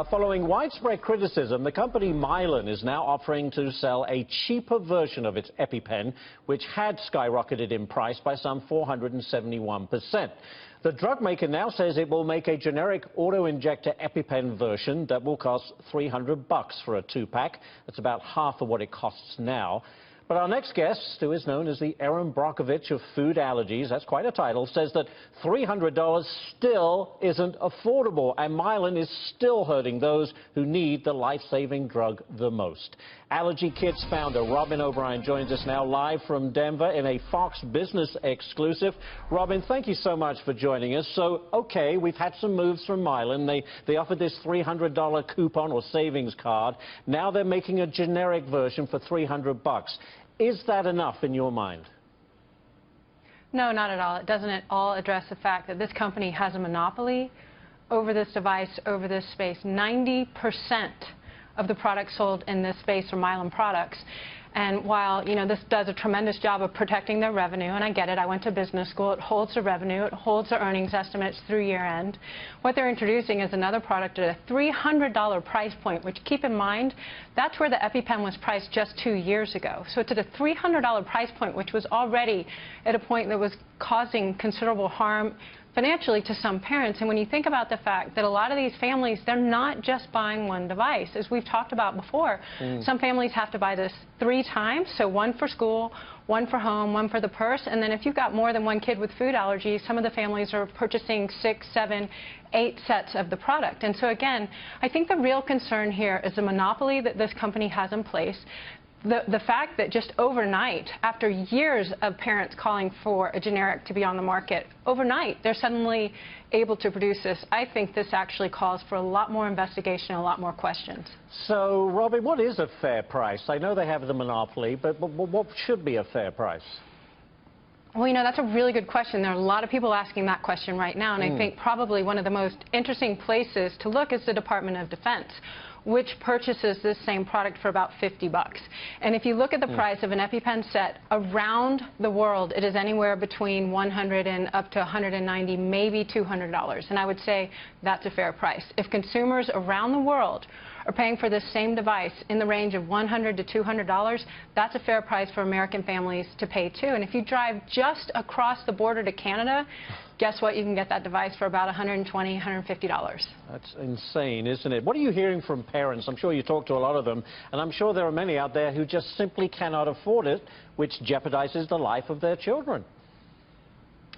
Following widespread criticism, the company Mylan is now offering to sell a cheaper version of its EpiPen, which had skyrocketed in price by some 471%. The drug maker now says it will make a generic auto-injector EpiPen version that will cost $300 for a 2-pack. That's about half of what it costs now. But our next guest, who is known as the Erin Brockovich of food allergies, that's quite a title, says that $300 still isn't affordable, and Mylan is still hurting those who need the life-saving drug the most. Allergy Kids founder Robyn OBrien joins us now live from Denver in a Fox Business exclusive. Robyn, thank you so much for joining us. So, okay, we've had some moves from Mylan. They offered this $300 coupon or savings card. Now they're making a generic version for $300. Is that enough in your mind? No, not at all. It doesn't at all address the fact that this company has a monopoly over this device, over this space. 90% of the products sold in this space are Mylan products. And while, you know, this does a tremendous job of protecting their revenue, and I get it, I went to business school, it holds the revenue, it holds the earnings estimates through year end. What they're introducing is another product at a $300 price point, which, keep in mind, that's where the EpiPen was priced just 2 years ago. So it's at a $300 price point, which was already at a point that was causing considerable harm financially to some parents. And when you think about the fact that a lot of these families, they're not just buying one device. As we've talked about before, some families have to buy this 3 times, so one for school, one for home, one for the purse, and then if you've got more than one kid with food allergies, some of the families are purchasing 6, 7, 8 sets of the product. And so again, I think the real concern here is the monopoly that this company has in place. The fact that just overnight, after years of parents calling for a generic to be on the market, overnight they're suddenly able to produce this. I think this actually calls for a lot more investigation and a lot more questions. So, Robyn, what is a fair price? I know they have the monopoly, but what should be a fair price? Well, you know, that's a really good question. There are a lot of people asking that question right now, and I think probably one of the most interesting places to look is the Department of Defense, which purchases this same product for about $50. And if you look at the price of an EpiPen set around the world, it is anywhere between $100 and up to $190, maybe $200. And I would say that's a fair price. If consumers around the world are paying for this same device in the range of $100 to $200, that's a fair price for American families to pay too. And if you drive just across the border to Canada, guess what? You can get that device for about $120, $150. That's insane, isn't it? What are you hearing from parents? I'm sure you talk to a lot of them, and I'm sure there are many out there who just simply cannot afford it, which jeopardizes the life of their children.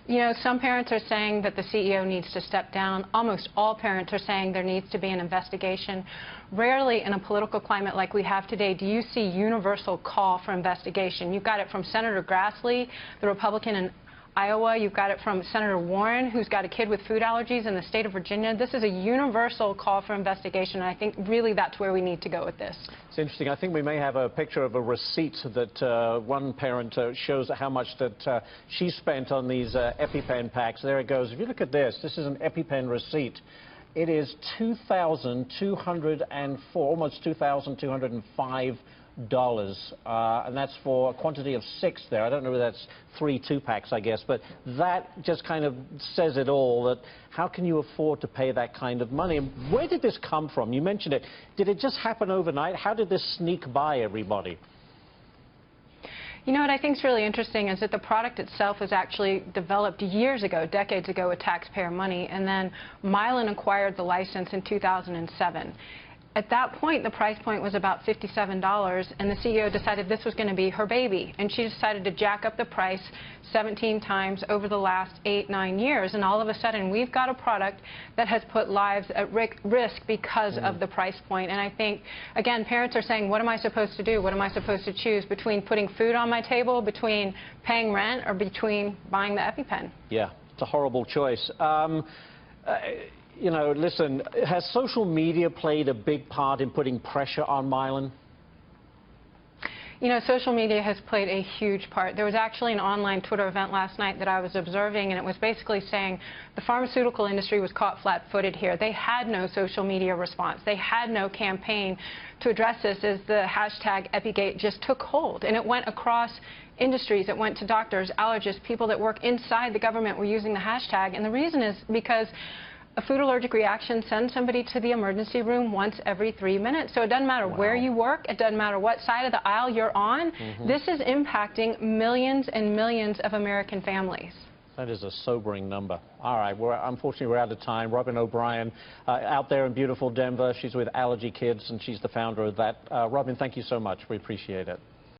You know, some parents are saying that the CEO needs to step down. Almost all parents are saying there needs to be an investigation. Rarely in a political climate like we have today do you see universal call for investigation. You've got it from Senator Grassley, the Republican in Iowa. You've got it from Senator Warren, who's got a kid with food allergies in the state of Virginia. This is a universal call for investigation, and I think really that's where we need to go with this. It's interesting. I think we may have a picture of a receipt that one parent shows how much that she spent on these EpiPen packs. There it goes. If you look at this, this is an EpiPen receipt. It is $2,204, almost $2,205. And that's for a quantity of 6 there. I don't know whether that's 3 2-packs, I guess, but that just kind of says it all, that how can you afford to pay that kind of money? And where did this come from? You mentioned it. Did it just happen overnight? How did this sneak by everybody? You know what I think is really interesting is that the product itself was actually developed years ago, decades ago, with taxpayer money, and then Mylan acquired the license in 2007. At that point, the price point was about $57, and the CEO decided this was going to be her baby. And she decided to jack up the price 17 times over the last 8, 9 years. And all of a sudden, we've got a product that has put lives at risk because of the price point. And I think, again, parents are saying, what am I supposed to do? What am I supposed to choose between putting food on my table, between paying rent, or between buying the EpiPen? Yeah, it's a horrible choice. You know, listen, has social media played a big part in putting pressure on Mylan? You know, social media has played a huge part. There was actually an online Twitter event last night that I was observing, and it was basically saying the pharmaceutical industry was caught flat-footed here. They had no social media response. They had no campaign to address this as the hashtag Epigate just took hold. And it went across industries. It went to doctors, allergists, people that work inside the government were using the hashtag. And the reason is because a food allergic reaction sends somebody to the emergency room once every 3 minutes. So it doesn't matter where you work, it doesn't matter what side of the aisle you're on. This is impacting millions and millions of American families. That is a sobering number. All right, unfortunately, we're out of time. Robyn OBrien, out there in beautiful Denver. She's with Allergy Kids, and she's the founder of that. Robyn, thank you so much. We appreciate it.